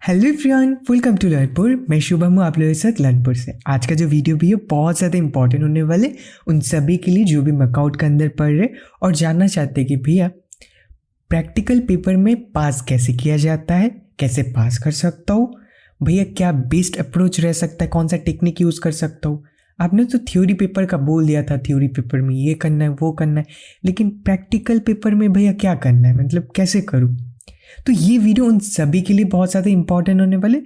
Hello everyone, welcome to लर्नपुर। मैं शुभम हूँ आप लोगों के साथ लर्नपुर से। आज का जो वीडियो भी है बहुत ज़्यादा इंपॉर्टेंट होने वाले उन सभी के लिए जो भी मकआउट के अंदर पढ़ रहे और जानना चाहते हैं कि भैया प्रैक्टिकल पेपर में पास कैसे किया जाता है, कैसे पास कर सकता हूँ, भैया क्या बेस्ट अप्रोच रह सकता है, कौन सा टेक्निक यूज़ कर सकता हूँ। आपने तो थ्योरी पेपर का बोल दिया था, थ्योरी पेपर में ये करना है वो करना है, लेकिन प्रैक्टिकल पेपर में भैया क्या करना है, मतलब कैसे करूँ। तो ये वीडियो उन सभी के लिए बहुत ज़्यादा इंपॉर्टेंट होने वाले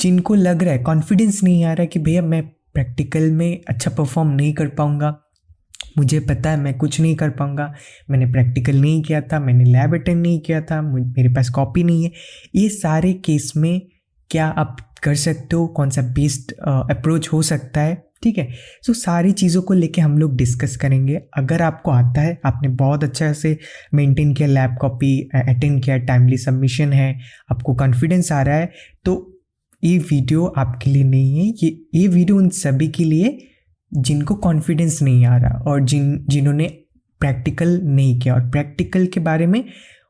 जिनको लग रहा है, कॉन्फिडेंस नहीं आ रहा है कि भैया मैं प्रैक्टिकल में अच्छा परफॉर्म नहीं कर पाऊँगा, मुझे पता है मैं कुछ नहीं कर पाऊँगा, मैंने प्रैक्टिकल नहीं किया था, मैंने लैब अटेंड नहीं किया था, मेरे पास कॉपी नहीं है। ये सारे केस में क्या आप कर सकते हो, कौन सा बेस्ट अप्रोच हो सकता है, ठीक है। सो सारी चीज़ों को लेके हम लोग डिस्कस करेंगे। अगर आपको आता है, आपने बहुत अच्छा से मेंटेन किया, लैब कॉपी अटेंड किया, टाइमली सबमिशन है, आपको कॉन्फिडेंस आ रहा है, तो ये वीडियो आपके लिए नहीं है। ये वीडियो उन सभी के लिए जिनको कॉन्फिडेंस नहीं आ रहा और जिन्होंने प्रैक्टिकल नहीं किया और प्रैक्टिकल के बारे में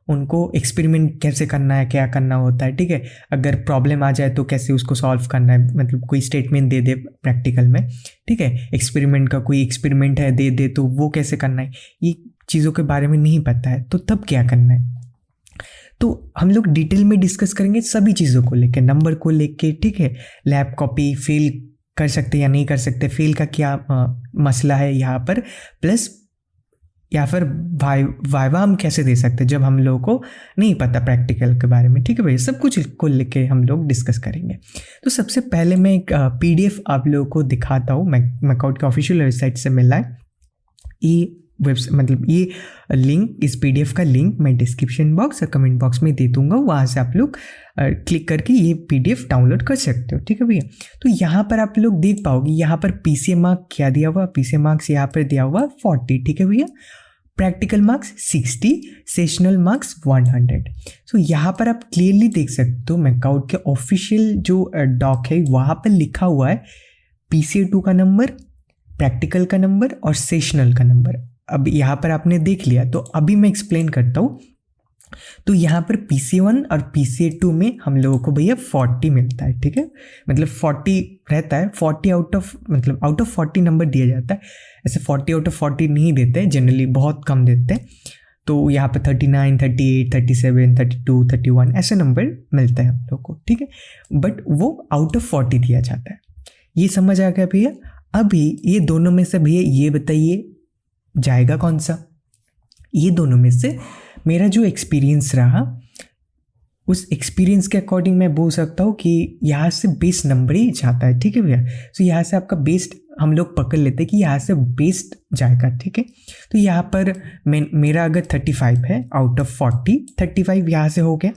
उनको एक्सपेरिमेंट कैसे करना है, क्या करना होता है, ठीक है। अगर प्रॉब्लम आ जाए तो कैसे उसको सॉल्व करना है, मतलब कोई स्टेटमेंट दे दे प्रैक्टिकल में, ठीक है, एक्सपेरिमेंट का कोई एक्सपेरिमेंट है दे दे तो वो कैसे करना है, ये चीज़ों के बारे में नहीं पता है तो तब क्या करना है। तो हम लोग डिटेल में डिस्कस करेंगे सभी चीज़ों को लेके, नंबर को लेके, ठीक है। लैब कॉपी फेल कर सकते या नहीं कर सकते, फेल का क्या मसला है यहाँ पर, प्लस या फिर वाइवा हम कैसे दे सकते हैं जब हम लोगों को नहीं पता प्रैक्टिकल के बारे में, ठीक है भैया। सब कुछ को लेके हम लोग डिस्कस करेंगे। तो सबसे पहले मैं एक पीडीएफ आप लोगों को दिखाता हूँ, मकआउट के ऑफिशियल वेबसाइट से मिला है। ये मतलब ये लिंक, इस पीडीएफ का लिंक मैं डिस्क्रिप्शन बॉक्स और कमेंट बॉक्स में दे दूंगा, वहाँ से आप लोग क्लिक करके ये पीडीएफ डाउनलोड कर सकते हो, ठीक है भैया। तो यहाँ पर आप लोग देख पाओगे, यहाँ पर पीसीए मार्क क्या दिया हुआ, पीसीए मार्क्स यहाँ पर दिया हुआ 40, ठीक है भैया। Practical marks 60, sessional marks 100। सो यहाँ पर आप क्लियरली देख सकते हो मकआउट के ऑफिशियल जो डॉक है वहाँ पर लिखा हुआ है पीसीए 2 का नंबर, प्रैक्टिकल का नंबर और सेशनल का नंबर। अब यहाँ पर आपने देख लिया, तो अभी मैं एक्सप्लेन करता हूँ। तो यहाँ पर PCA1 और PCA2 में हम लोगों को भैया 40 मिलता है, ठीक है, मतलब 40 रहता है। 40 आउट ऑफ 40 नंबर दिया जाता है। ऐसे 40 आउट ऑफ 40 नहीं देते हैं जनरली, बहुत कम देते हैं। तो यहाँ पर 39, 38, 37, 32, 31 ऐसे नंबर मिलते हैं हम लोग को, ठीक है। बट वो आउट ऑफ 40 दिया जाता है। ये समझ आ गया भैया। अभी ये दोनों में से भैया ये बताइए जाएगा कौन सा। ये दोनों में से मेरा जो एक्सपीरियंस रहा, उस एक्सपीरियंस के अकॉर्डिंग मैं बोल सकता हूँ कि यहाँ से बेस्ट नंबर ही जाता है, ठीक है भैया। तो यहाँ से आपका बेस्ट हम लोग पकड़ लेते हैं कि यहाँ से बेस्ट जाएगा, ठीक है। तो यहाँ पर मेरा अगर 35 है आउट ऑफ 40, 35 यहाँ से हो गया।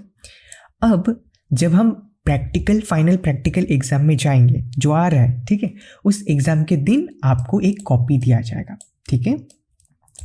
अब जब हम फाइनल प्रैक्टिकल एग्जाम में जाएंगे जो आ रहा है, ठीक है, उस एग्जाम के दिन आपको एक कॉपी दिया जाएगा, ठीक है।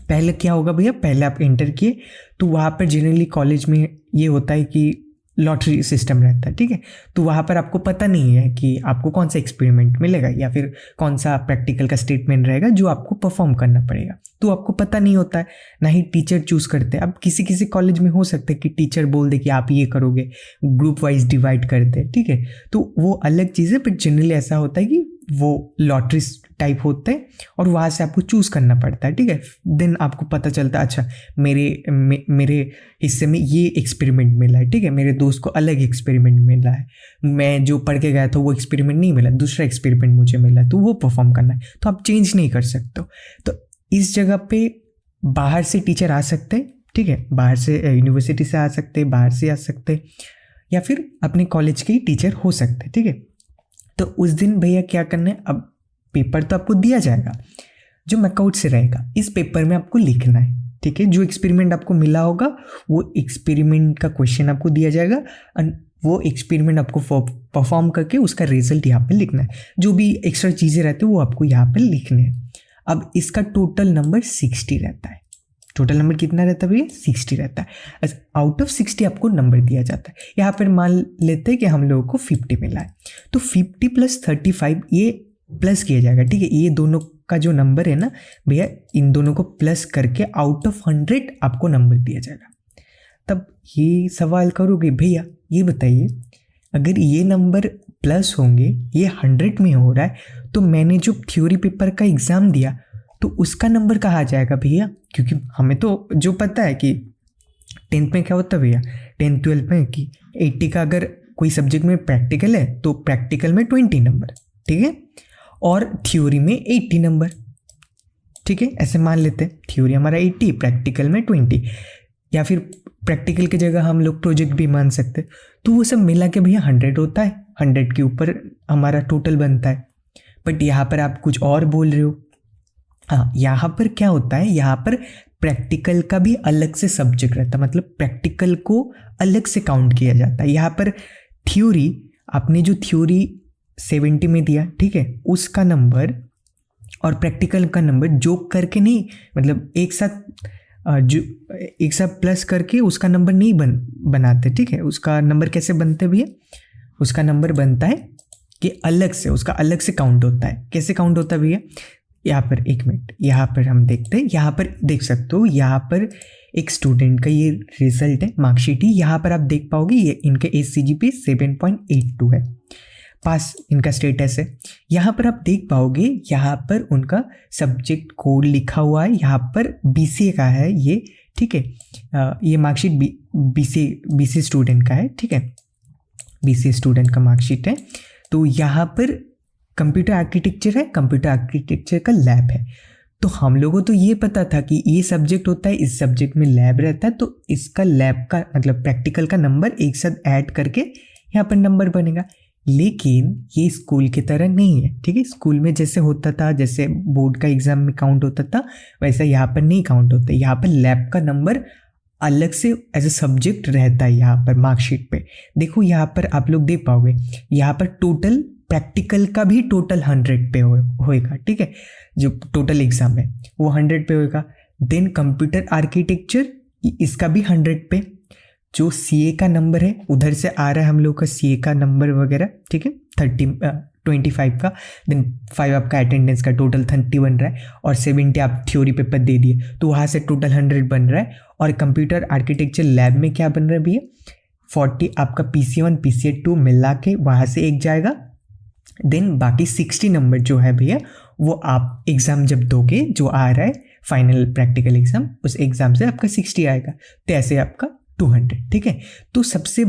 पहले क्या होगा भैया, पहले आप एंटर किए तो वहाँ पर जनरली कॉलेज में ये होता है कि लॉटरी सिस्टम रहता है, ठीक है। तो वहाँ पर आपको पता नहीं है कि आपको कौन सा एक्सपेरिमेंट मिलेगा या फिर कौन सा प्रैक्टिकल का स्टेटमेंट रहेगा जो आपको परफॉर्म करना पड़ेगा, तो आपको पता नहीं होता है। ना ही टीचर चूज करते हैं। अब किसी किसी कॉलेज में हो सकता है कि टीचर बोल दे कि आप ये करोगे, ग्रुप वाइज डिवाइड करते हैं, ठीक है, तो वो अलग चीज़ है। बट जनरली ऐसा होता है कि वो लॉटरी टाइप होते हैं और वहाँ से आपको चूज़ करना पड़ता है, ठीक है। देन आपको पता चलता है अच्छा मेरे हिस्से में ये एक्सपेरिमेंट मिला है, ठीक है, मेरे दोस्त को अलग एक्सपेरिमेंट मिला है, मैं जो पढ़ के गया था वो एक्सपेरिमेंट नहीं मिला, दूसरा एक्सपेरिमेंट मुझे मिला, तो वो परफॉर्म करना है। तो आप चेंज नहीं कर सकते हो। तो इस जगह पे बाहर से टीचर आ सकते हैं, ठीक है, बाहर से यूनिवर्सिटी से आ सकते हैं, बाहर से आ सकते हैं, या फिर अपने कॉलेज के ही टीचर हो सकते हैं, ठीक है। तो उस दिन भैया क्या करना है, अब पेपर तो आपको दिया जाएगा जो मकआउट से रहेगा, इस पेपर में आपको लिखना है, ठीक है। जो एक्सपेरिमेंट आपको मिला होगा वो एक्सपेरिमेंट का क्वेश्चन आपको दिया जाएगा और वो एक्सपेरिमेंट आपको परफॉर्म करके उसका रिजल्ट यहाँ पे लिखना है। जो भी एक्स्ट्रा चीज़ें रहती है वो आपको यहाँ पे लिखने हैं। अब इसका टोटल नंबर 60 रहता है। टोटल नंबर कितना रहता है भैया, 60 रहता है। आउट ऑफ 60 आपको नंबर दिया जाता है। यहाँ पर मान लेते हैं कि हम लोगों को 50 मिला है, तो 50 प्लस 35 ये प्लस किया जाएगा, ठीक है। ये दोनों का जो नंबर है ना भैया, इन दोनों को प्लस करके आउट ऑफ 100 आपको नंबर दिया जाएगा। तब ये सवाल करोगे भैया ये बताइए अगर ये नंबर प्लस होंगे, ये 100 में हो रहा है, तो मैंने जो थ्योरी पेपर का एग्ज़ाम दिया तो उसका नंबर कहाँ आ जाएगा भैया? क्योंकि हमें तो जो पता है कि 10th में क्या होता है भैया, 10th 12th में कि 80 का अगर कोई सब्जेक्ट में प्रैक्टिकल है तो प्रैक्टिकल में 20 नंबर, ठीक है, और थ्योरी में 80 नंबर, ठीक है, ऐसे मान लेते हैं थ्योरी हमारा 80, प्रैक्टिकल में 20, या फिर प्रैक्टिकल की जगह हम लोग प्रोजेक्ट भी मान सकते हैं। तो वो सब मिला के भैया 100 होता है, 100 के ऊपर हमारा टोटल बनता है। बट यहाँ पर आप कुछ और बोल रहे हो। हाँ, यहाँ पर क्या होता है, यहाँ पर प्रैक्टिकल का भी अलग से सब्जेक्ट रहता है, मतलब प्रैक्टिकल को अलग से काउंट किया जाता है। यहाँ पर थ्योरी, आपने जो थ्योरी 70 में दिया, ठीक है, उसका नंबर और प्रैक्टिकल का नंबर जोक करके नहीं, मतलब एक साथ प्लस करके उसका नंबर नहीं बनाते, ठीक है। उसका नंबर कैसे बनते भैया? उसका नंबर बनता है कि अलग से, उसका अलग से काउंट होता है। कैसे काउंट होता है भैया? यहाँ पर एक मिनट, यहाँ पर हम देखते हैं, यहाँ पर देख सकते हो, यहाँ पर एक स्टूडेंट का ये रिजल्ट है, मार्कशीट ही। यहाँ पर आप देख पाओगे ये इनके ACGP 7.82 है, पास इनका स्टेटस है। यहाँ पर आप देख पाओगे, यहाँ पर उनका सब्जेक्ट कोड लिखा हुआ है, यहाँ पर BCA का है ये, ठीक है। ये मार्कशीट BCA स्टूडेंट का है, ठीक है, BCA स्टूडेंट का मार्कशीट है। तो यहाँ पर कंप्यूटर आर्किटेक्चर है, कंप्यूटर आर्किटेक्चर का लैब है। तो हम लोगों को तो ये पता था कि ये सब्जेक्ट होता है, इस सब्जेक्ट में लैब रहता है, तो इसका लैब का मतलब प्रैक्टिकल का नंबर एक साथ ऐड करके यहाँ पर नंबर बनेगा। लेकिन ये स्कूल की तरह नहीं है, ठीक है। स्कूल में जैसे होता था, जैसे बोर्ड का एग्जाम में काउंट होता था, वैसा यहाँ पर नहीं काउंट होता। यहाँ पर लैब का नंबर अलग से एज ए सब्जेक्ट रहता है। यहाँ पर मार्कशीट पे देखो, यहाँ पर आप लोग देख पाओगे, यहाँ पर टोटल प्रैक्टिकल का भी टोटल 100 पे होएगा, ठीक है। जो टोटल एग्जाम है वो 100 पे होएगा। देन कंप्यूटर आर्किटेक्चर, इसका भी 100 पे। जो CA का नंबर है उधर से आ रहा है हम लोग का CA का नंबर वगैरह, ठीक है, 25 का। देन 5 आपका अटेंडेंस का, टोटल 30 बन रहा है, और 70 आप थ्योरी पेपर दे दिए, तो वहाँ से टोटल 100 बन रहा है। और कंप्यूटर आर्किटेक्चर लैब में क्या बन रहा है भैया? 40 आपका PCA1 PCA2 मिला के वहाँ से एक जाएगा। देन बाकी 60 नंबर जो है भैया, वो आप एग्ज़ाम जब दोगे, जो आ रहा है फाइनल प्रैक्टिकल एग्ज़ाम, उस एग्ज़ाम से आपका 60 आएगा, तो ऐसे आपका 200, ठीक है। तो सबसे,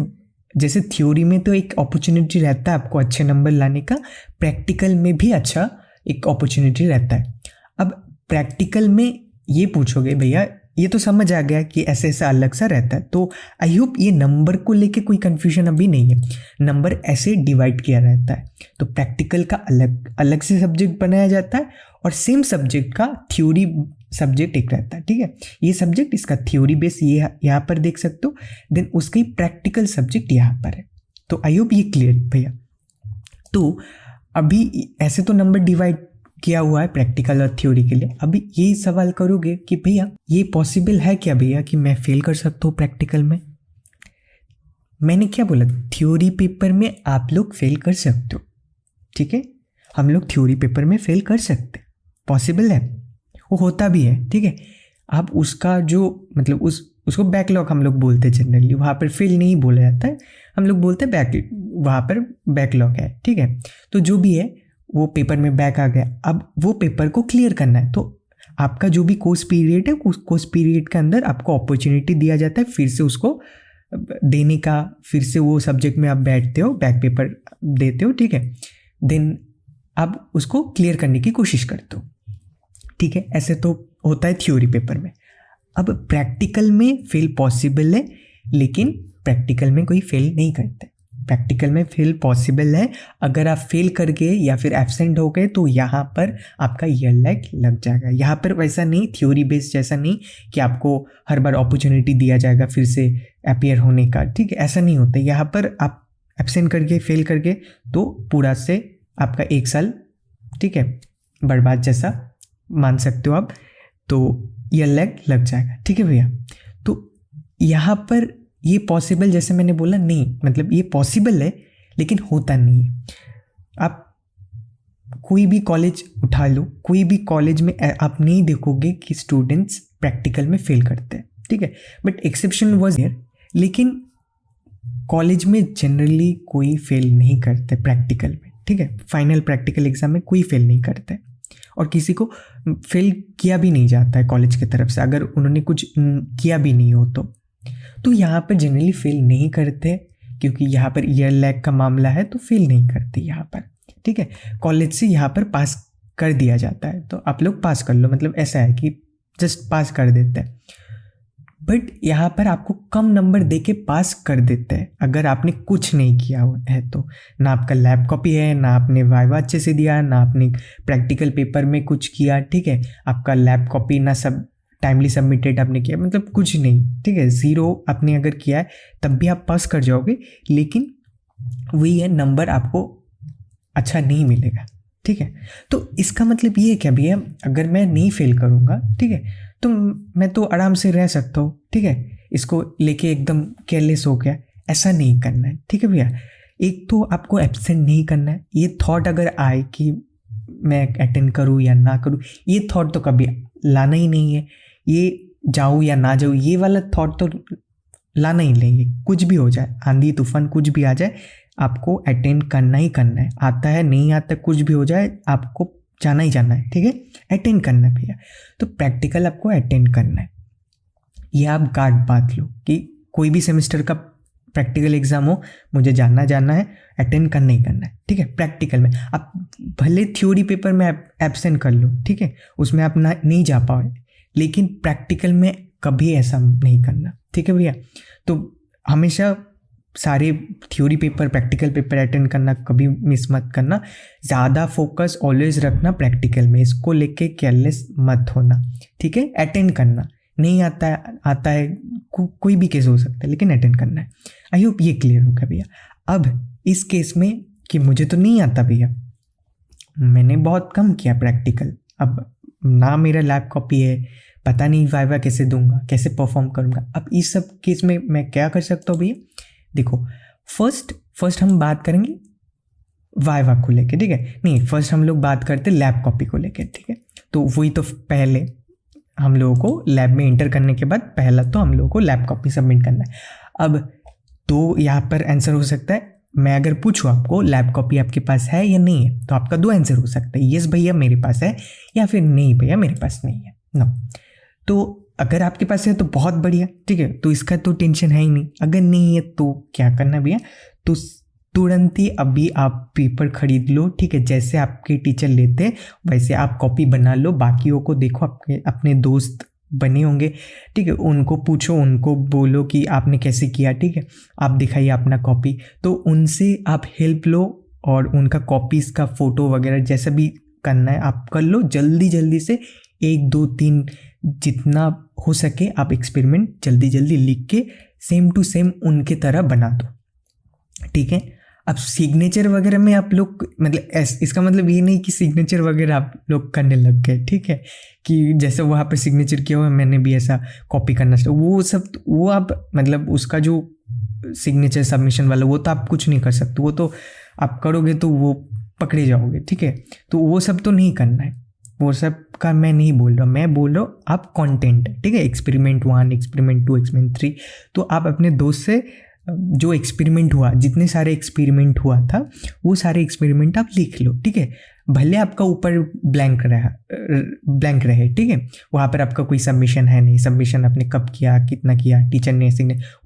जैसे थ्योरी में तो एक अपॉर्चुनिटी रहता है आपको अच्छे नंबर लाने का, प्रैक्टिकल में भी अच्छा एक अपॉर्चुनिटी रहता है। अब प्रैक्टिकल में ये पूछोगे भैया, ये तो समझ आ गया कि ऐसे ऐसा अलग सा रहता है, तो आई होप ये नंबर को लेके कोई कंफ्यूजन अभी नहीं है। नंबर ऐसे डिवाइड किया रहता है, तो प्रैक्टिकल का अलग से सब्जेक्ट बनाया जाता है, और सेम सब्जेक्ट का थ्योरी सब्जेक्ट एक रहता है, ठीक है। ये सब्जेक्ट, इसका थ्योरी बेस ये यहाँ पर देख सकते हो, देन उसका ही प्रैक्टिकल सब्जेक्ट यहाँ पर है। तो आई होप ये क्लियर भैया। तो अभी ऐसे तो नंबर डिवाइड किया हुआ है प्रैक्टिकल और थ्योरी के लिए। अभी यही सवाल करोगे कि भैया ये पॉसिबल है क्या भैया कि मैं फेल कर सकता हूँ प्रैक्टिकल में? मैंने क्या बोला? थ्योरी पेपर में आप लोग फेल कर सकते हो, ठीक है, हम लोग थ्योरी पेपर में फेल कर सकते, पॉसिबल है, वो होता भी है, ठीक है। आप उसका जो मतलब उसको बैकलॉग हम लोग बोलते हैं जनरली, वहाँ पर फेल नहीं बोला जाता है, हम लोग बोलते हैं वहाँ पर बैकलॉग है, ठीक है। तो जो भी है वो पेपर में बैक आ गया, अब वो पेपर को क्लियर करना है, तो आपका जो भी कोर्स पीरियड है, उस कोर्स पीरियड के अंदर आपको अपॉर्चुनिटी दिया जाता है फिर से उसको देने का, फिर से वो सब्जेक्ट में आप बैठते हो, बैक पेपर देते हो, ठीक है। देन आप उसको क्लियर करने की कोशिश करते हो, ठीक है। ऐसे तो होता है थ्योरी पेपर में। अब प्रैक्टिकल में फेल पॉसिबल है, लेकिन प्रैक्टिकल में कोई फेल नहीं करते। प्रैक्टिकल में फेल पॉसिबल है, अगर आप फेल कर गए या फिर एब्सेंट हो गए तो यहाँ पर आपका ईयर लैग लग जाएगा। यहाँ पर वैसा नहीं, थ्योरी बेस्ड जैसा नहीं कि आपको हर बार अपॉर्चुनिटी दिया जाएगा फिर से अपीयर होने का, ठीक है, ऐसा नहीं होता। यहाँ पर आप एब्सेंट करके फेल करके तो पूरा से आपका 1 साल, ठीक है, बर्बाद जैसा मान सकते हो आप, तो ईयर लैग लग जाएगा, ठीक है भैया। तो यहाँ पर ये पॉसिबल, जैसे मैंने बोला नहीं, मतलब ये पॉसिबल है लेकिन होता नहीं है। आप कोई भी कॉलेज उठा लो, कोई भी कॉलेज में आप नहीं देखोगे कि स्टूडेंट्स प्रैक्टिकल में फेल करते हैं, ठीक है, बट एक्सेप्शन वाज देयर। लेकिन कॉलेज में जनरली कोई फेल नहीं करते प्रैक्टिकल में, ठीक है। फाइनल प्रैक्टिकल एग्जाम में कोई फेल नहीं करते और किसी को फेल किया भी नहीं जाता है कॉलेज की तरफ से, अगर उन्होंने कुछ किया भी नहीं हो तो यहाँ पर जनरली फेल नहीं करते, क्योंकि यहाँ पर ईयर लैग का मामला है तो फेल नहीं करते यहाँ पर, ठीक है। कॉलेज से यहाँ पर पास कर दिया जाता है, तो आप लोग पास कर लो, मतलब ऐसा है कि जस्ट पास कर देते हैं। बट यहाँ पर आपको कम नंबर दे के पास कर देते हैं अगर आपने कुछ नहीं किया है तो। ना आपका लैब कॉपी है, ना आपने वाइवा अच्छे से दिया, ना आपने प्रैक्टिकल पेपर में कुछ किया, ठीक है। आपका लैब कॉपी ना सब टाइमली सबमिटेड आपने किया, मतलब कुछ नहीं, ठीक है। 0 आपने अगर किया है तब भी आप पास कर जाओगे, लेकिन वही है, नंबर आपको अच्छा नहीं मिलेगा, ठीक है। तो इसका मतलब ये है क्या भैया, अगर मैं नहीं फेल करूँगा, ठीक है, तो मैं तो आराम से रह सकता हूँ, ठीक है। इसको लेके एकदम केयरलेस हो गया, ऐसा नहीं करना है, ठीक है भैया। एक तो आपको एब्सेंट नहीं करना है। ये थॉट अगर आए कि मैं अटेंड करूँ या ना करूँ, ये थॉट तो कभी लाना ही नहीं है। ये जाऊँ या ना जाऊँ, ये वाला थॉट तो लाना ही लेंगे। कुछ भी हो जाए, आंधी तूफान कुछ भी आ जाए, आपको अटेंड करना ही करना है। आता है नहीं आता, कुछ भी हो जाए, आपको जाना ही जाना है, ठीक है। अटेंड करना है भैया। तो प्रैक्टिकल आपको अटेंड करना है, ये आप गार्ड बात लो कि कोई भी सेमेस्टर का प्रैक्टिकल एग्जाम हो, मुझे जाना है, अटेंड करना ही करना है, ठीक है। प्रैक्टिकल में आप भले थ्योरी पेपर में एब्सेंट कर लो, ठीक है, उसमें आप ना नहीं जा पाओ, लेकिन प्रैक्टिकल में कभी ऐसा नहीं करना, ठीक है भैया। तो हमेशा सारे theory paper practical paper attend करना कभी मिस मत करना। ज़्यादा फोकस ऑलवेज रखना प्रैक्टिकल में, इसको लेके केयरलेस मत होना, ठीक है। अटेंड करना, नहीं आता है कोई भी केस हो सकता है, लेकिन अटेंड करना है। आई होप ये क्लियर हो गया भैया। अब इस केस में कि मुझे तो नहीं आता भैया, मैंने बहुत कम किया प्रैक्टिकल, अब ना मेरा लैब कॉपी है, पता नहीं वाइवा कैसे दूंगा, कैसे परफॉर्म करूँगा। अब इस सब केस में मैं क्या कर सकता हूँ भैया, देखो फर्स्ट हम बात करेंगे वाइवा को लेके, ठीक है। नहीं, फर्स्ट हम लोग बात करते लैब कॉपी को लेके, ठीक है। तो वही तो पहले हम लोगों को लैब में एंटर करने के बाद पहला तो हम लोगों को लैब कॉपी सबमिट करना है। अब तो यहाँ पर आंसर हो सकता है, मैं अगर पूछूँ आपको लैब कॉपी आपके पास है या नहीं है, तो आपका 2 आंसर हो सकता है, यस भैया मेरे पास है, या फिर नहीं भैया मेरे पास नहीं है, नो। तो अगर आपके पास है तो बहुत बढ़िया, ठीक है, तो इसका तो टेंशन है ही नहीं। अगर नहीं है तो क्या करना भैया, तो तुरंत ही अभी आप पेपर खरीद लो, ठीक है। जैसे आपके टीचर लेते वैसे आप कॉपी बना लो, बाकियों को देखो, आपके अपने दोस्त बने होंगे, ठीक है, उनको पूछो, उनको बोलो कि आपने कैसे किया, ठीक है, आप दिखाइए अपना कॉपी, तो उनसे आप हेल्प लो और उनका कॉपीज़ का फ़ोटो वगैरह जैसा भी करना है आप कर लो। जल्दी से 1 2 3 जितना हो सके आप एक्सपेरिमेंट जल्दी लिख के सेम टू सेम उनके तरह बना दो, ठीक है। अब सिग्नेचर वगैरह में आप लोग, मतलब इसका मतलब ये नहीं कि सिग्नेचर वगैरह आप लोग करने लग गए, ठीक है, कि जैसे वहाँ पर सिग्नेचर किया हुआ मैंने भी ऐसा कॉपी करना चाहिए, वो सब वो आप मतलब उसका जो सिग्नेचर सबमिशन वाला वो तो आप कुछ नहीं कर सकते, वो तो आप करोगे तो वो पकड़े जाओगे, ठीक है। तो वो सब तो नहीं करना है, वो सब का मैं नहीं बोल रहा, मैं बोल रहा हूँ आप कंटेंट, ठीक है, एक्सपेरिमेंट 1 एक्सपेरिमेंट 2 एक्सपेरिमेंट 3, तो आप अपने दोस्त से जो एक्सपेरिमेंट हुआ, जितने सारे एक्सपेरिमेंट हुआ था वो सारे एक्सपेरिमेंट आप लिख लो, ठीक है। भले आपका ऊपर ब्लैंक रहे, ठीक है, वहाँ पर आपका कोई सबमिशन है नहीं, सबमिशन आपने कब किया, कितना किया, टीचर ने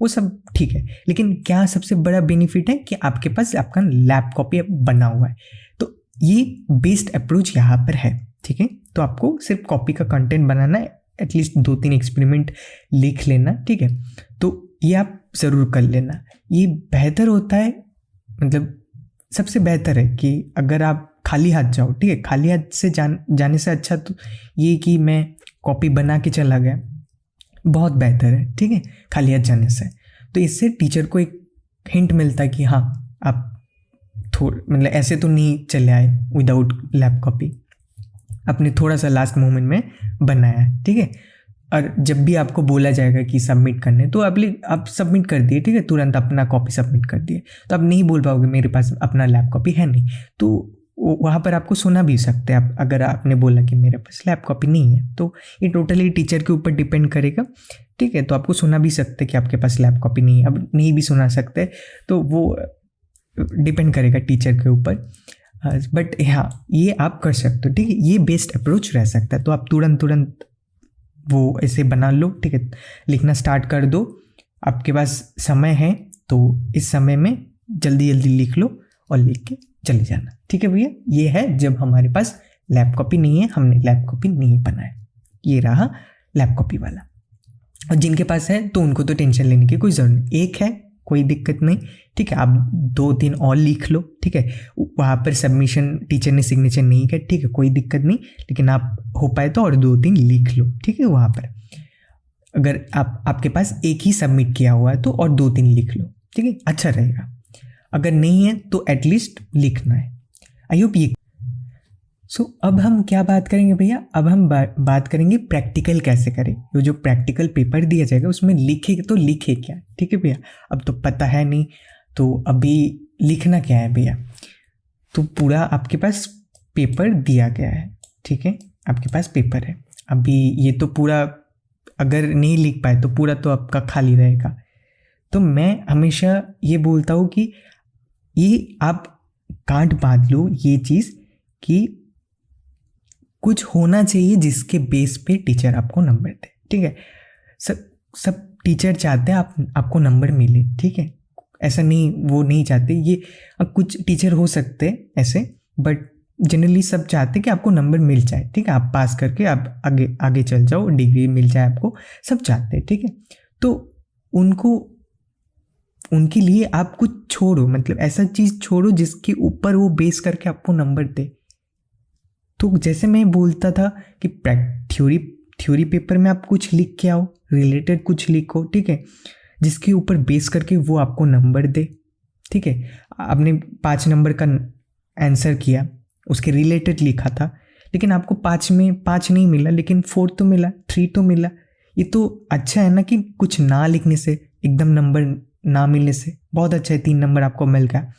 वो सब ठीक है, लेकिन क्या सबसे बड़ा बेनिफिट है कि आपके पास आपका लैब कॉपी बना हुआ है। तो ये बेस्ट अप्रोच यहाँ पर है, ठीक है। तो आपको सिर्फ कॉपी का कंटेंट बनाना है, एटलीस्ट 2-3 एक्सपेरिमेंट लिख लेना, ठीक है। तो ये आप ज़रूर कर लेना, ये बेहतर होता है, मतलब सबसे बेहतर है कि अगर आप खाली हाथ जाओ, ठीक है, खाली हाथ से जाने से अच्छा तो ये कि मैं कॉपी बना के चला गया, बहुत बेहतर है, ठीक है, खाली हाथ जाने से। तो इससे टीचर को एक हिंट मिलता है कि हाँ आप मतलब ऐसे तो नहीं चले आए विदाउट लैब कॉपी, अपने थोड़ा सा लास्ट मोमेंट में बनाया है, ठीक है। और जब भी आपको बोला जाएगा कि सबमिट करने, तो आप सबमिट कर दिए, ठीक है, तुरंत अपना कॉपी सबमिट कर दिए, तो आप नहीं बोल पाओगे मेरे पास अपना लैब कॉपी है नहीं, तो वहाँ पर आपको सुना भी सकते हैं। आप अगर आपने बोला कि मेरे पास लैब कॉपी नहीं है, तो ये टोटली टीचर के ऊपर डिपेंड करेगा, ठीक है। तो आपको सुना भी सकते हैं कि आपके पास लैब कॉपी नहीं है, अब नहीं भी सुना सकते, तो वो डिपेंड करेगा टीचर के ऊपर। बट हाँ, ये आप कर सकते हो, ठीक है। ये बेस्ट अप्रोच रह सकता है। तो आप तुरंत वो ऐसे बना लो, ठीक है, लिखना स्टार्ट कर दो। आपके पास समय है तो इस समय में जल्दी लिख लो और लिख के चले जाना, ठीक है भैया। ये है जब हमारे पास लैब कॉपी नहीं है, हमने लैब कॉपी नहीं बनाया। ये रहा लैब कॉपी वाला। और जिनके पास है तो उनको तो टेंशन लेने की कोई ज़रूरत नहीं, एक है कोई दिक्कत नहीं, ठीक है। आप 2-3 और लिख लो, ठीक है। वहाँ पर सबमिशन टीचर ने सिग्नेचर नहीं किया, ठीक है, कोई दिक्कत नहीं, लेकिन आप हो पाए तो और 2-3 लिख लो, ठीक है। वहाँ पर अगर आपके पास एक ही सबमिट किया हुआ है तो और 2-3 लिख लो, ठीक है, अच्छा रहेगा। अगर नहीं है तो एटलीस्ट लिखना है। आई होप ये। सो अब हम क्या बात करेंगे भैया, अब हम बात करेंगे प्रैक्टिकल कैसे करें। वो जो प्रैक्टिकल पेपर दिया जाएगा उसमें लिखे तो लिखे क्या, ठीक है भैया। अब तो पता है नहीं, तो अभी लिखना क्या है भैया। तो पूरा आपके पास पेपर दिया गया है, ठीक है, आपके पास पेपर है। अभी ये तो पूरा अगर नहीं लिख पाए तो पूरा तो आपका खाली रहेगा। तो मैं हमेशा ये बोलता हूँ कि ये आप गांठ बांध लो ये चीज़ कि कुछ होना चाहिए जिसके बेस पे टीचर आपको नंबर दे, ठीक है। सब टीचर चाहते हैं आपको नंबर मिले, ठीक है। ऐसा नहीं, वो नहीं चाहते। ये कुछ टीचर हो सकते हैं ऐसे, बट जनरली सब चाहते हैं कि आपको नंबर मिल जाए, ठीक है। आप पास करके आप आगे चल जाओ, डिग्री मिल जाए आपको, सब चाहते हैं, ठीक है। तो उनके लिए आप कुछ छोड़ो, मतलब ऐसा चीज़ छोड़ो जिसके ऊपर वो बेस करके आपको नंबर दे। तो जैसे मैं बोलता था कि थ्योरी पेपर में आप कुछ लिख के आओ, रिलेटेड कुछ लिखो, ठीक है, जिसके ऊपर बेस करके वो आपको नंबर दे, ठीक है। आपने 5 नंबर का आंसर किया, उसके रिलेटेड लिखा था, लेकिन आपको 5 में 5 नहीं मिला, लेकिन 4 तो मिला, 3 तो मिला। ये तो अच्छा है ना, कि कुछ ना लिखने से, एकदम नंबर ना मिलने से बहुत अच्छा है, 3 नंबर आपको मिल गया।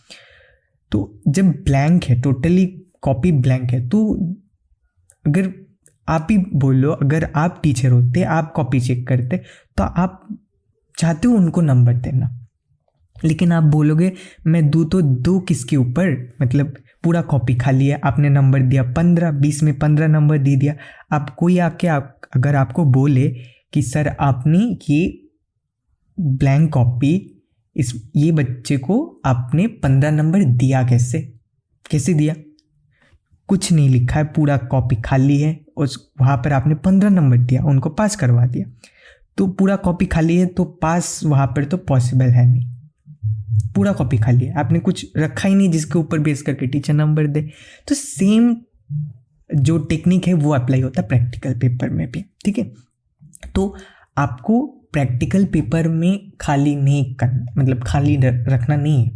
तो जब ब्लैंक है, टोटली कॉपी ब्लैंक है, तो अगर आप ही बोलो, अगर आप टीचर होते, आप कॉपी चेक करते, तो आप चाहते हो उनको नंबर देना, लेकिन आप बोलोगे मैं दूँ तो दो किसके ऊपर, मतलब पूरा कॉपी खाली है, आपने नंबर दिया 15, 20 में 15 नंबर दे दिया। आप कोई आके अगर आपको बोले कि सर आपने ये ब्लैंक कॉपी, ये बच्चे को आपने 15 नंबर दिया, कैसे दिया, कुछ नहीं लिखा है, पूरा कॉपी खाली है, और वहाँ पर आपने 15 नंबर दिया, उनको पास करवा दिया। तो पूरा कॉपी खाली है तो पास वहाँ पर तो पॉसिबल है नहीं, पूरा कॉपी खाली है, आपने कुछ रखा ही नहीं जिसके ऊपर बेस करके टीचर नंबर दे। तो सेम जो टेक्निक है वो अप्लाई होता है प्रैक्टिकल पेपर में भी, ठीक है। तो आपको प्रैक्टिकल पेपर में खाली नहीं करना, मतलब खाली रखना नहीं है,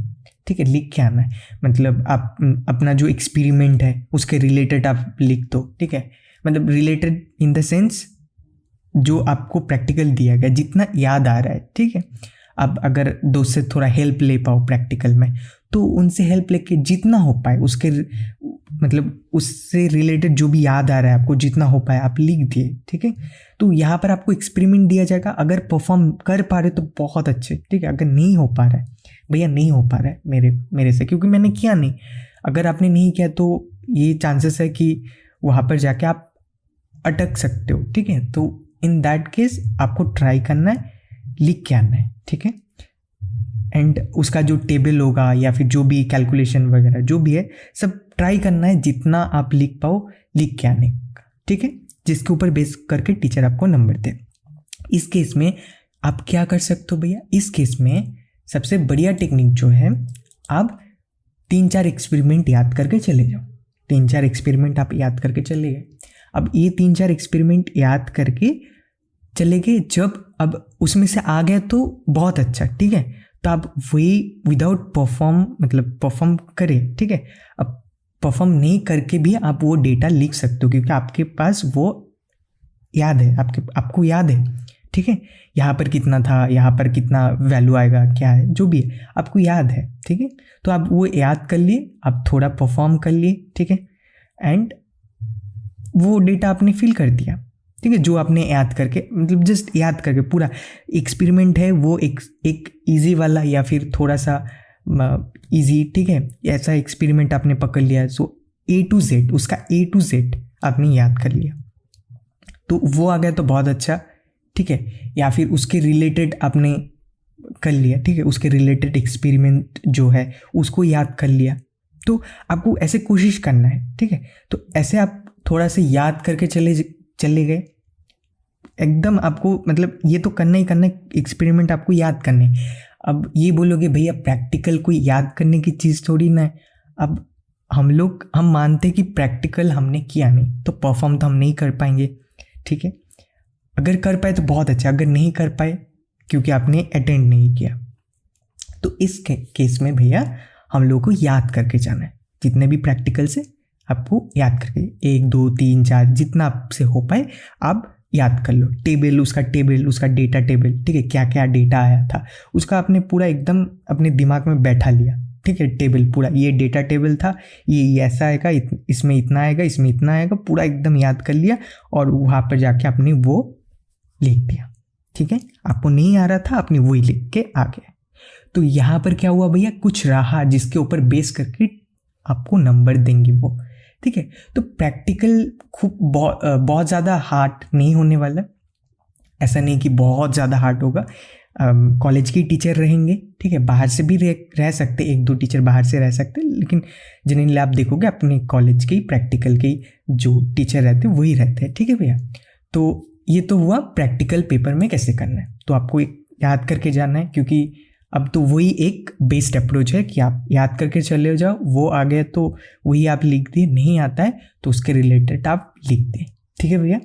ठीक है, लिख के आना है। मतलब आप अपना जो एक्सपेरिमेंट है उसके रिलेटेड आप लिख दो, ठीक है। मतलब रिलेटेड इन द सेंस जो आपको प्रैक्टिकल दिया गया, जितना याद आ रहा है, ठीक है। अब अगर दोस्त से थोड़ा हेल्प ले पाओ प्रैक्टिकल में, तो उनसे हेल्प लेके जितना हो पाए उसके, मतलब उससे रिलेटेड जो भी याद आ रहा है आपको, जितना हो पाए आप लिख दिए, ठीक है। तो यहाँ पर आपको एक्सपेरिमेंट दिया जाएगा, अगर परफॉर्म कर पा रहे तो बहुत अच्छे, ठीक है। अगर नहीं हो पा रहा है भैया, नहीं हो पा रहा है मेरे से, क्योंकि मैंने किया नहीं। अगर आपने नहीं किया तो ये चांसेस है कि वहाँ पर जाके आप अटक सकते हो, ठीक है। तो इन दैट केस आपको ट्राई करना है, लिख के आना है, ठीक है। एंड उसका जो टेबल होगा या फिर जो भी कैलकुलेशन वगैरह जो भी है, सब ट्राई करना है, जितना आप लिख पाओ लिख के आने का, ठीक है, जिसके ऊपर बेस करके टीचर आपको नंबर दे। इस केस में आप क्या कर सकते हो भैया, इस केस में सबसे बढ़िया टेक्निक जो है, आप 3-4 एक्सपेरिमेंट याद करके चले जाओ। 3-4 एक्सपेरिमेंट आप याद करके चले गए। अब ये 3-4 एक्सपेरिमेंट याद करके चले गए, जब अब उसमें से आ गया तो बहुत अच्छा, ठीक है। तो आप वही विदाउट परफॉर्म करें, ठीक है। अब परफॉर्म नहीं करके भी आप वो डेटा लिख सकते हो, क्योंकि आपके पास वो याद है, आपको याद है, ठीक है, यहाँ पर कितना था, यहाँ पर कितना वैल्यू आएगा, क्या है, जो भी है आपको याद है, ठीक है। तो आप वो याद कर लिए, आप थोड़ा परफॉर्म कर लिए, ठीक है, एंड वो डेटा आपने फिल कर दिया, ठीक है, जो आपने याद करके, मतलब जस्ट याद करके पूरा एक्सपेरिमेंट है वो एक इजी वाला या फिर थोड़ा सा इजी, ठीक है, ऐसा एक्सपेरिमेंट आपने पकड़ लिया। सो A to Z, उसका A to Z आपने याद कर लिया, तो वो आ गया तो बहुत अच्छा, ठीक है। या फिर उसके रिलेटेड आपने कर लिया, ठीक है, उसके रिलेटेड एक्सपेरिमेंट जो है उसको याद कर लिया। तो आपको ऐसे कोशिश करना है, ठीक है। तो ऐसे आप थोड़ा सा याद करके चले गए एकदम, आपको मतलब ये तो करना ही करना है, एक्सपेरिमेंट आपको याद करने। अब ये बोलोगे भैया प्रैक्टिकल कोई याद करने की चीज़ थोड़ी ना है। अब हम मानते हैं कि प्रैक्टिकल हमने किया नहीं तो परफॉर्म तो हम नहीं कर पाएंगे, ठीक है। अगर कर पाए तो बहुत अच्छा, अगर नहीं कर पाए क्योंकि आपने अटेंड नहीं किया, तो इस केस में भैया हम लोग को याद करके जाना है। जितने भी प्रैक्टिकल से आपको याद करके 1 2 3 4 जितना आपसे हो पाए आप याद कर लो। टेबल, उसका डेटा टेबल, ठीक है, क्या क्या डेटा आया था उसका आपने पूरा एकदम अपने दिमाग में बैठा लिया, ठीक है। टेबल पूरा, ये डेटा टेबल था, ये ऐसा आएगा, इसमें इतना आएगा, इसमें इतना आएगा, पूरा एकदम याद कर लिया और वहाँ पर जाके आपने वो लिख दिया, ठीक है। आपको नहीं आ रहा था, आपने वही लिख के आ गए। तो यहाँ पर क्या हुआ भैया, कुछ रहा जिसके ऊपर बेस करके आपको नंबर देंगे वो, ठीक है। तो प्रैक्टिकल खूब बहुत ज़्यादा हार्ड नहीं होने वाला, ऐसा नहीं कि बहुत ज़्यादा हार्ड होगा। कॉलेज के टीचर रहेंगे, ठीक है, बाहर से भी रह सकते, 1 2 टीचर बाहर से रह सकते, लेकिन जनरली आप देखोगे अपने कॉलेज के ही प्रैक्टिकल के जो टीचर रहते हैं वही रहते हैं, ठीक है भैया। तो ये तो हुआ प्रैक्टिकल पेपर में कैसे करना है, तो आपको याद करके जाना है, क्योंकि अब तो वही एक बेस्ड अप्रोच है कि आप याद करके चले जाओ, वो आ गया तो वही आप लिख दिए, नहीं आता है तो उसके रिलेटेड आप लिख दें, ठीक है भैया।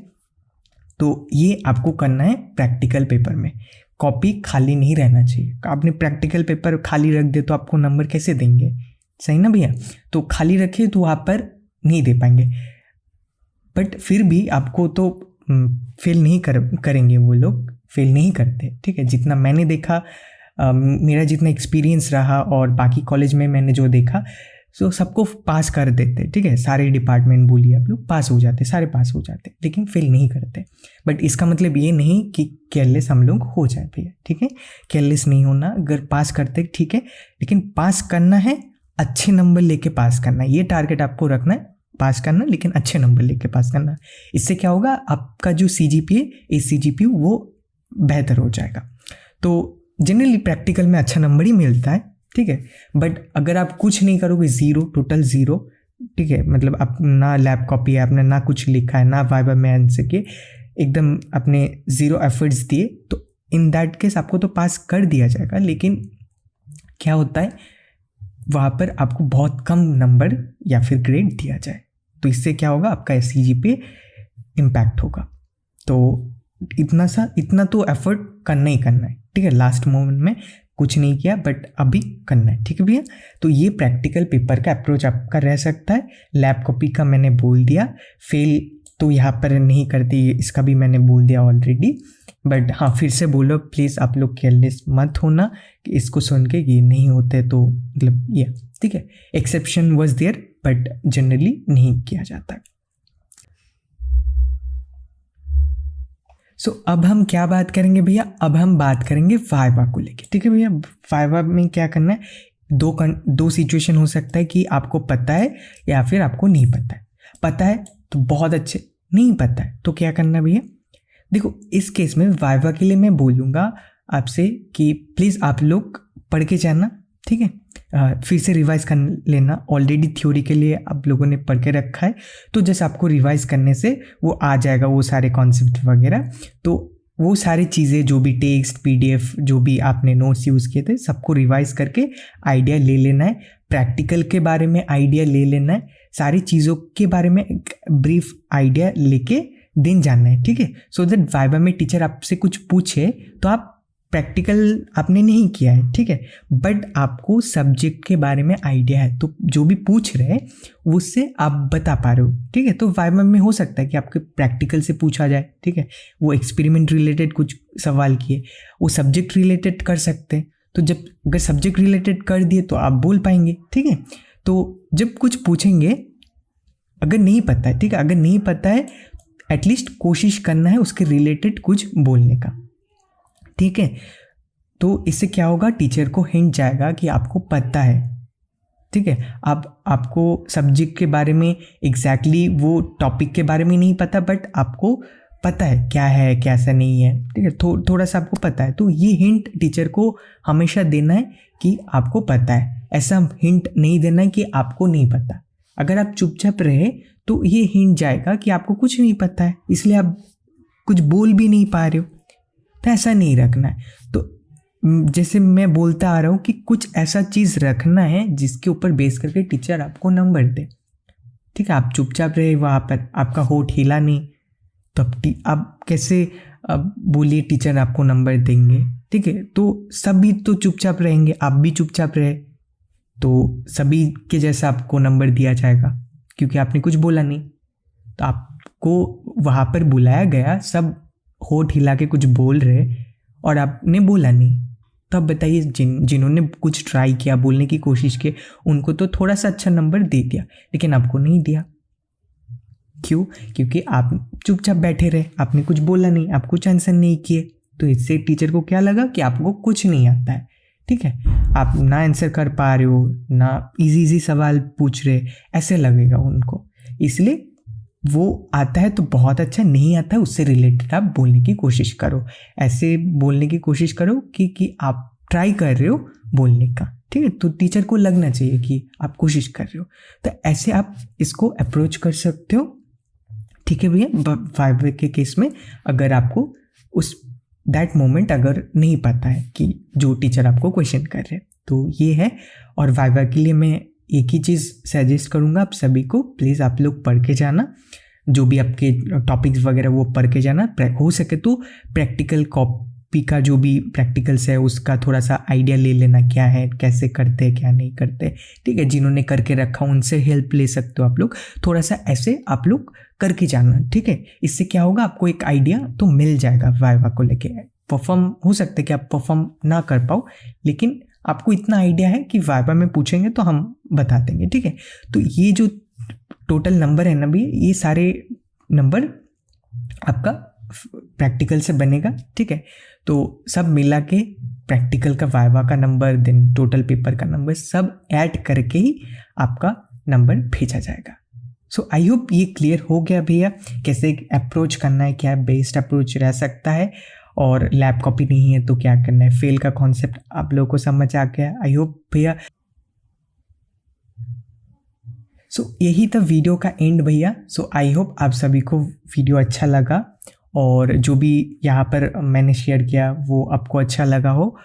तो ये आपको करना है प्रैक्टिकल पेपर में। कॉपी खाली नहीं रहना चाहिए, आपने प्रैक्टिकल पेपर खाली रख दे तो आपको नंबर कैसे देंगे, सही ना भैया। तो खाली रखिए तो वहाँ पर नहीं दे पाएंगे, बट फिर भी आपको तो फेल नहीं करेंगे वो लोग, फेल नहीं करते, ठीक है। जितना मैंने देखा, मेरा जितना एक्सपीरियंस रहा और बाकी कॉलेज में मैंने जो देखा, सो सबको पास कर देते, ठीक है। सारे डिपार्टमेंट बोलिए आप लोग पास हो जाते, सारे पास हो जाते, लेकिन फेल नहीं करते। बट इसका मतलब ये नहीं कि केयरलेस हम लोग हो जाए भैया, ठीक है। केयरलेस नहीं होना, अगर पास करते ठीक है, लेकिन पास करना है, अच्छे नंबर लेके पास करना है, ये टारगेट आपको रखना है, पास करना, लेकिन अच्छे नंबर लेके पास करना। इससे क्या होगा, आपका जो CGPA CGPU वो बेहतर हो जाएगा। तो जनरली प्रैक्टिकल में अच्छा नंबर ही मिलता है, ठीक है। बट अगर आप कुछ नहीं करोगे, ज़ीरो, टोटल ज़ीरो, ठीक है, मतलब आप ना लैब कॉपी है, आपने ना कुछ लिखा है, ना वाइवा में आंसर किए, एकदम अपने ज़ीरो एफर्ट्स दिए, तो इन दैट केस आपको तो पास कर दिया जाएगा। लेकिन क्या होता है, वहाँ पर आपको बहुत कम नंबर या फिर ग्रेड दिया जाए, तो इससे क्या होगा, आपका CGPA इम्पैक्ट होगा। तो इतना तो एफर्ट करना ही करना है, ठीक है। लास्ट मोमेंट में कुछ नहीं किया बट अभी करना है, ठीक है भैया। तो ये प्रैक्टिकल पेपर का अप्रोच आपका रह सकता है। लैब कॉपी का मैंने बोल दिया, फेल तो यहाँ पर नहीं करती, इसका भी मैंने बोल दिया ऑलरेडी। बट हाँ, फिर से बोलो प्लीज़, आप लोग केयरलेस मत होना कि इसको सुन के ये नहीं होते तो मतलब ये, ठीक है। Exception was there but generally नहीं किया जाता। सो अब हम क्या बात करेंगे भैया, अब हम बात करेंगे वाइवा को लेके, ठीक है भैया। वाइवा में क्या करना है, दो सिचुएशन हो सकता है कि आपको पता है या फिर आपको नहीं पता है। पता है तो बहुत अच्छे, नहीं पता है तो क्या करना है भैया। देखो, इस केस में वाइवा के लिए मैं बोलूँगा आपसे कि प्लीज़ आप लोग पढ़ के जाना, ठीक है। फिर से रिवाइज कर लेना, ऑलरेडी थ्योरी के लिए आप लोगों ने पढ़ के रखा है, तो जैसे आपको रिवाइज करने से वो आ जाएगा, वो सारे कॉन्सेप्ट वगैरह। तो वो सारी चीज़ें जो भी टेक्स्ट PDF जो भी आपने नोट्स यूज़ किए थे, सबको रिवाइज करके आइडिया ले लेना है, प्रैक्टिकल के बारे में आइडिया ले लेना है, सारी चीज़ों के बारे में एक ब्रीफ आइडिया लेके दिन जानना है, ठीक है। सो दैट वाइवा में टीचर आपसे कुछ पूछे तो आप प्रैक्टिकल आपने नहीं किया है, ठीक है, बट आपको सब्जेक्ट के बारे में आइडिया है, तो जो भी पूछ रहे हैं उससे आप बता पा रहे हो, ठीक है। तो वाइवा में हो सकता है कि आपके प्रैक्टिकल से पूछा जाए, ठीक है, वो एक्सपेरिमेंट रिलेटेड कुछ सवाल किए, वो सब्जेक्ट रिलेटेड कर सकते हैं, तो जब अगर सब्जेक्ट रिलेटेड कर दिए तो आप बोल पाएंगे, ठीक है। तो जब कुछ पूछेंगे, अगर नहीं पता है, ठीक है, अगर नहीं पता है एटलीस्ट कोशिश करना है उसके रिलेटेड कुछ बोलने का, ठीक है। तो इससे क्या होगा, टीचर को हिंट जाएगा कि आपको पता है, ठीक है। आपको सब्जेक्ट के बारे में एग्जैक्टली वो टॉपिक के बारे में नहीं पता, बट आपको पता है क्या है कैसा नहीं है, ठीक है, थोड़ा सा आपको पता है। तो ये हिंट टीचर को हमेशा देना है कि आपको पता है, ऐसा हिंट नहीं देना है कि आपको नहीं पता। अगर आप चुपचाप रहे तो ये हिंट जाएगा कि आपको कुछ नहीं पता है, इसलिए आप कुछ बोल भी नहीं पा रहे हो, तो ऐसा नहीं रखना है। तो जैसे मैं बोलता आ रहा हूँ कि कुछ ऐसा चीज़ रखना है जिसके ऊपर बेस करके टीचर आपको नंबर दे, ठीक है। आप चुपचाप रहे वहाँ पर, आपका होठ हिला नहीं, तो आप कैसे अब बोलिए टीचर आपको नंबर देंगे, ठीक है। तो सभी तो चुपचाप रहेंगे, आप भी चुपचाप रहे तो सभी के जैसा आपको नंबर दिया जाएगा, क्योंकि आपने कुछ बोला नहीं। तो आपको वहाँ पर बुलाया गया, सब होठ हिला के कुछ बोल रहे और आपने बोला नहीं, तो अब बताइए जिन्होंने कुछ ट्राई किया, बोलने की कोशिश की, उनको तो थोड़ा सा अच्छा नंबर दे दिया, लेकिन आपको नहीं दिया। क्यों? क्योंकि आप चुपचाप बैठे रहे, आपने कुछ बोला नहीं, आप कुछ आंसर नहीं किए। तो इससे टीचर को क्या लगा कि आपको कुछ नहीं आता है, ठीक है, आप ना आंसर कर पा रहे हो, ना इजी सवाल पूछ रहे, ऐसे लगेगा उनको। इसलिए वो आता है तो बहुत अच्छा, नहीं आता है उससे रिलेटेड आप बोलने की कोशिश करो, ऐसे बोलने की कोशिश करो कि आप ट्राई कर रहे हो बोलने का, ठीक है। तो टीचर को लगना चाहिए कि आप कोशिश कर रहे हो, तो ऐसे आप इसको अप्रोच कर सकते हो, ठीक है भैया। वाइवा के केस में अगर आपको उस दैट मोमेंट अगर नहीं पता है कि जो टीचर आपको क्वेश्चन कर रहे हैं, तो ये है। और वाइवा के लिए मैं एक ही चीज़ सजेस्ट करूँगा आप सभी को, प्लीज़ आप लोग पढ़ के जाना, जो भी आपके टॉपिक्स वगैरह वो पढ़ के जाना। हो सके तो प्रैक्टिकल कॉपी का जो भी प्रैक्टिकल्स है उसका थोड़ा सा आइडिया ले लेना, क्या है, कैसे करते हैं, क्या नहीं करते, ठीक है। जिन्होंने करके रखा उनसे हेल्प ले सकते हो आप लोग, थोड़ा सा ऐसे आप लोग करके जाना, ठीक है। इससे क्या होगा, आपको एक आइडिया तो मिल जाएगा वाइवा को लेके। परफॉर्म हो सकता है कि आप परफॉर्म ना कर पाओ, लेकिन आपको इतना आइडिया है कि वाइवा में पूछेंगे तो हम बता देंगे, ठीक है। तो ये जो टोटल नंबर है ना भैया, ये सारे नंबर आपका प्रैक्टिकल से बनेगा, ठीक है। तो सब मिला के प्रैक्टिकल का, वाइवा का नंबर, देन टोटल पेपर का नंबर, सब ऐड करके ही आपका नंबर भेजा जाएगा। सो आई होप ये क्लियर हो गया भैया, कैसे अप्रोच करना है, क्या बेस्ट अप्रोच रह सकता है, और लैब कॉपी नहीं है तो क्या करना है, फेल का कॉन्सेप्ट आप लोगों को समझ आ गया आई होप भैया। सो यही था वीडियो का एंड भैया। सो आई होप आप सभी को वीडियो अच्छा लगा, और जो भी यहाँ पर मैंने शेयर किया वो आपको अच्छा लगा हो,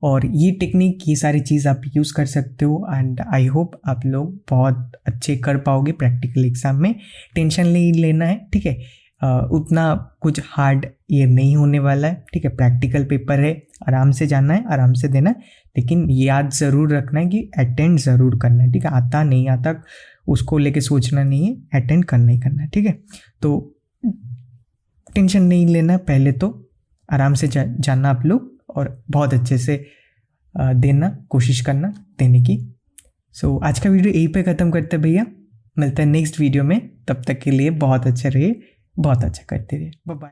और ये टेक्निक, ये सारी चीज़ आप यूज़ कर सकते हो। एंड आई होप आप लोग बहुत अच्छे कर पाओगे प्रैक्टिकल एग्ज़ाम में। टेंशन नहीं लेना है, ठीक है, उतना कुछ हार्ड ये नहीं होने वाला है, ठीक है। प्रैक्टिकल पेपर है, आराम से जाना है, आराम से देना है, लेकिन याद ज़रूर रखना है कि अटेंड ज़रूर करना है, ठीक है। आता नहीं आता उसको लेके सोचना नहीं है, अटेंड करना ही करना है, ठीक है। तो टेंशन नहीं लेना, पहले तो आराम से जाना आप लोग, और बहुत अच्छे से देना, कोशिश करना देने की। सो आज का वीडियो यहीं पे ख़त्म करते हैं भैया, मिलता है नेक्स्ट वीडियो में, तब तक के लिए बहुत अच्छा रहिए, बहुत अच्छा करते रहिए, बाय बाय।